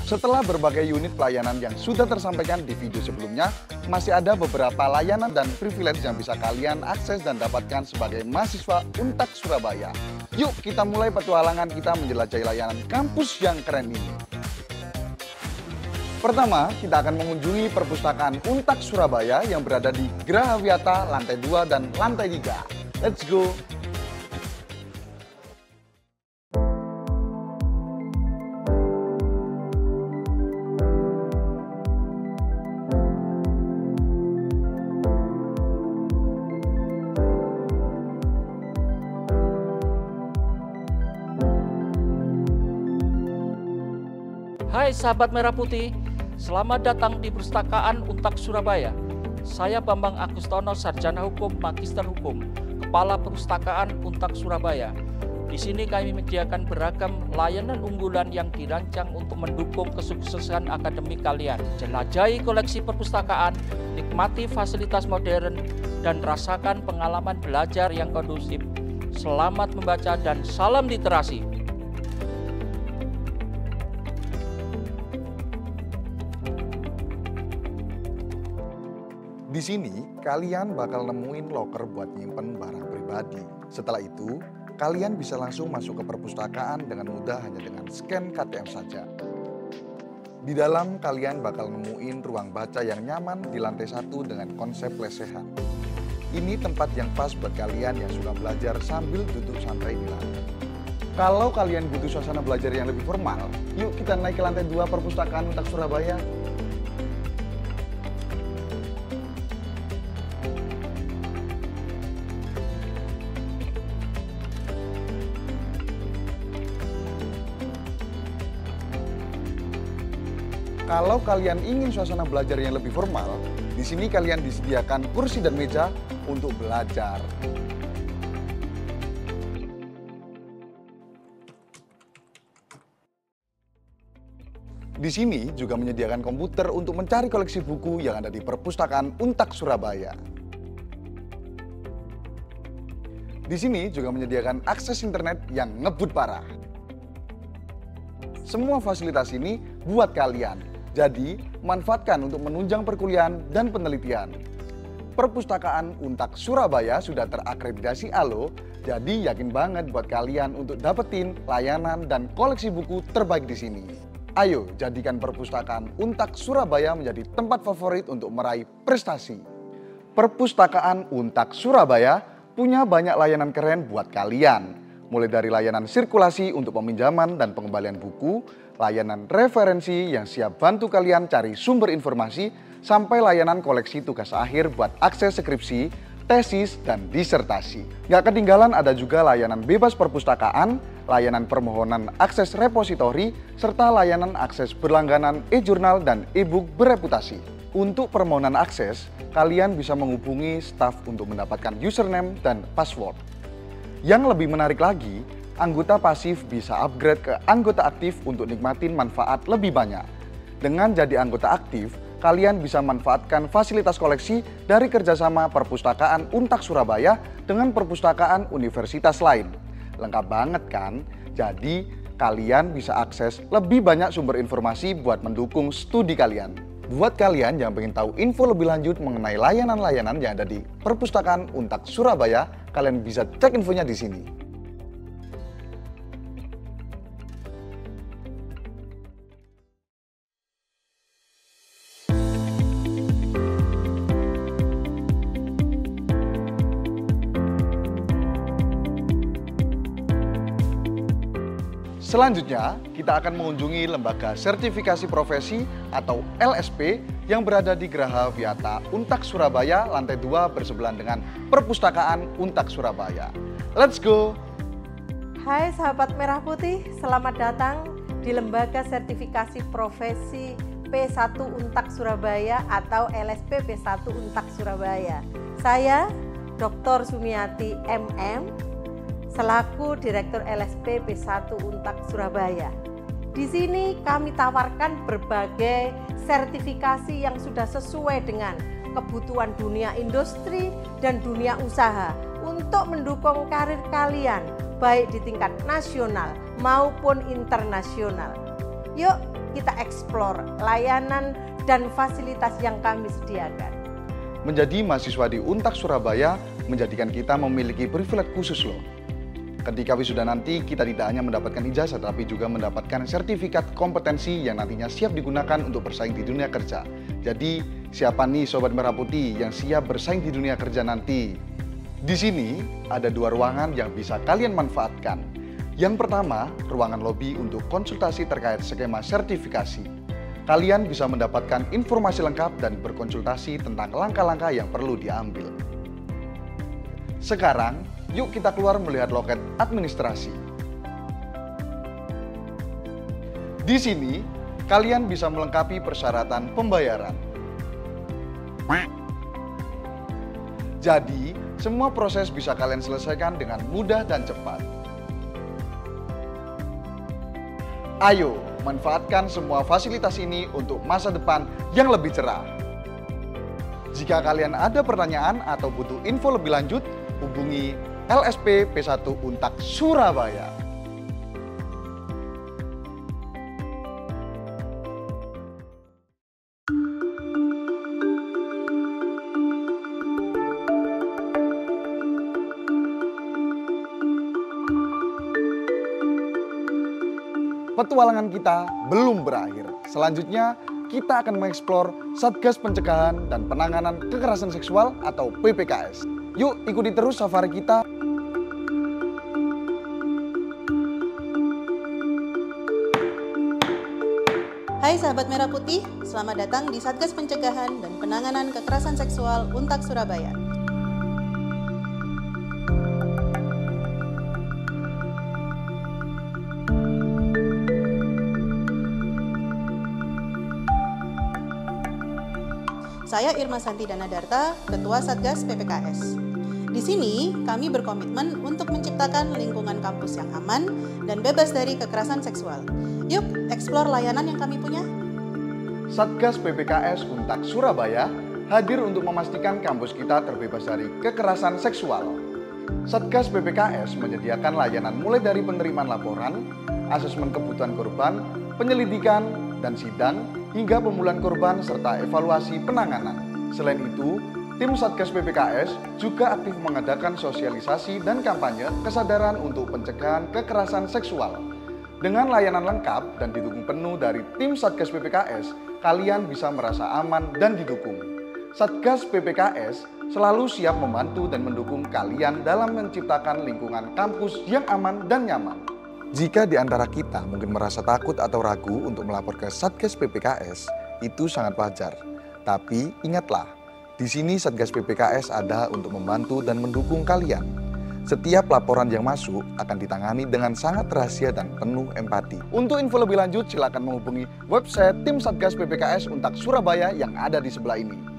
Setelah berbagai unit pelayanan yang sudah tersampaikan di video sebelumnya, masih ada beberapa layanan dan privilege yang bisa kalian akses dan dapatkan sebagai mahasiswa Untak Surabaya. Yuk kita mulai petualangan kita menjelajahi layanan kampus yang keren ini. Pertama, kita akan mengunjungi perpustakaan Untak Surabaya yang berada di Geraha Wiata, lantai 2 dan lantai 3. Let's go! Hai sahabat Merah Putih, selamat datang di Perpustakaan Untak Surabaya. Saya Bambang Agustono, Sarjana Hukum, Magister Hukum, Kepala Perpustakaan Untak Surabaya. Di sini kami menyediakan beragam layanan unggulan yang dirancang untuk mendukung kesuksesan akademik kalian. Jelajahi koleksi perpustakaan, nikmati fasilitas modern, dan rasakan pengalaman belajar yang kondusif. Selamat membaca dan salam literasi. Di sini, kalian bakal nemuin loker buat nyimpen barang pribadi. Setelah itu, kalian bisa langsung masuk ke perpustakaan dengan mudah hanya dengan scan KTM saja. Di dalam, kalian bakal nemuin ruang baca yang nyaman di lantai 1 dengan konsep lesehan. Ini tempat yang pas buat kalian yang suka belajar sambil duduk santai di lantai. Kalau kalian butuh suasana belajar yang lebih formal, yuk kita naik ke lantai 2 perpustakaan Untak Surabaya. Kalau kalian ingin suasana belajar yang lebih formal, di sini kalian disediakan kursi dan meja untuk belajar. Di sini juga menyediakan komputer untuk mencari koleksi buku yang ada di Perpustakaan Untak Surabaya. Di sini juga menyediakan akses internet yang ngebut parah. Semua fasilitas ini buat kalian. Jadi, manfaatkan untuk menunjang perkuliahan dan penelitian. Perpustakaan Untak Surabaya sudah terakreditasi ALO, jadi yakin banget buat kalian untuk dapetin layanan dan koleksi buku terbaik di sini. Ayo, jadikan Perpustakaan Untak Surabaya menjadi tempat favorit untuk meraih prestasi. Perpustakaan Untak Surabaya punya banyak layanan keren buat kalian. Mulai dari layanan sirkulasi untuk peminjaman dan pengembalian buku, layanan referensi yang siap bantu kalian cari sumber informasi, sampai layanan koleksi tugas akhir buat akses skripsi, tesis, dan disertasi. Gak ketinggalan ada juga layanan bebas perpustakaan, layanan permohonan akses repositori, serta layanan akses berlangganan e-jurnal dan e-book bereputasi. Untuk permohonan akses, kalian bisa menghubungi staf untuk mendapatkan username dan password. Yang lebih menarik lagi, anggota pasif bisa upgrade ke anggota aktif untuk nikmatin manfaat lebih banyak. Dengan jadi anggota aktif, kalian bisa manfaatkan fasilitas koleksi dari kerjasama Perpustakaan Untak Surabaya dengan perpustakaan universitas lain. Lengkap banget kan? Jadi, kalian bisa akses lebih banyak sumber informasi buat mendukung studi kalian. Buat kalian yang ingin tahu info lebih lanjut mengenai layanan-layanan yang ada di Perpustakaan Untak Surabaya, kalian bisa cek infonya di sini. Selanjutnya, kita akan mengunjungi Lembaga Sertifikasi Profesi atau LSP yang berada di Geraha Wiata Untak Surabaya, lantai 2 bersebelahan dengan Perpustakaan Untak Surabaya. Let's go! Hai sahabat Merah Putih, selamat datang di Lembaga Sertifikasi Profesi P1 Untak Surabaya atau LSP P1 Untak Surabaya. Saya Dr. Sumiati MM, selaku Direktur LSP P1 Untak Surabaya. Di sini kami tawarkan berbagai sertifikasi yang sudah sesuai dengan kebutuhan dunia industri dan dunia usaha untuk mendukung karir kalian baik di tingkat nasional maupun internasional. Yuk kita eksplor layanan dan fasilitas yang kami sediakan. Menjadi mahasiswa di Untak Surabaya menjadikan kita memiliki privilege khusus loh. Ketika wisuda nanti, kita tidak hanya mendapatkan ijazah, tapi juga mendapatkan sertifikat kompetensi yang nantinya siap digunakan untuk bersaing di dunia kerja. Jadi, siapa nih Sobat Merah Putih yang siap bersaing di dunia kerja nanti? Di sini ada 2 ruangan yang bisa kalian manfaatkan. Yang pertama, ruangan lobby untuk konsultasi terkait skema sertifikasi. Kalian bisa mendapatkan informasi lengkap dan berkonsultasi tentang langkah-langkah yang perlu diambil. Sekarang, yuk kita keluar melihat loket administrasi. Di sini, kalian bisa melengkapi persyaratan pembayaran. Jadi, semua proses bisa kalian selesaikan dengan mudah dan cepat. Ayo, manfaatkan semua fasilitas ini untuk masa depan yang lebih cerah. Jika kalian ada pertanyaan atau butuh info lebih lanjut, hubungi LSP P1 Untak Surabaya. Petualangan kita belum berakhir. Selanjutnya, kita akan mengeksplor Satgas Pencegahan dan Penanganan Kekerasan Seksual atau PPKS. Yuk ikuti terus safari kita. Hai sahabat Merah Putih, selamat datang di Satgas Pencegahan dan Penanganan Kekerasan Seksual Untak Surabaya. Saya Irma Santi Danadarta, Ketua Satgas PPKS. Di sini, kami berkomitmen untuk menciptakan lingkungan kampus yang aman dan bebas dari kekerasan seksual. Yuk, eksplor layanan yang kami punya. Satgas PPKS Untak Surabaya hadir untuk memastikan kampus kita terbebas dari kekerasan seksual. Satgas PPKS menyediakan layanan mulai dari penerimaan laporan, asesmen kebutuhan korban, penyelidikan, dan sidang, hingga pemulihan korban serta evaluasi penanganan. Selain itu, tim Satgas PPKS juga aktif mengadakan sosialisasi dan kampanye kesadaran untuk pencegahan kekerasan seksual. Dengan layanan lengkap dan didukung penuh dari tim Satgas PPKS, kalian bisa merasa aman dan didukung. Satgas PPKS selalu siap membantu dan mendukung kalian dalam menciptakan lingkungan kampus yang aman dan nyaman. Jika di antara kita mungkin merasa takut atau ragu untuk melapor ke Satgas PPKS, itu sangat wajar. Tapi ingatlah, di sini Satgas PPKS ada untuk membantu dan mendukung kalian. Setiap laporan yang masuk akan ditangani dengan sangat rahasia dan penuh empati. Untuk info lebih lanjut, silakan menghubungi website tim Satgas PPKS Untak Surabaya yang ada di sebelah ini.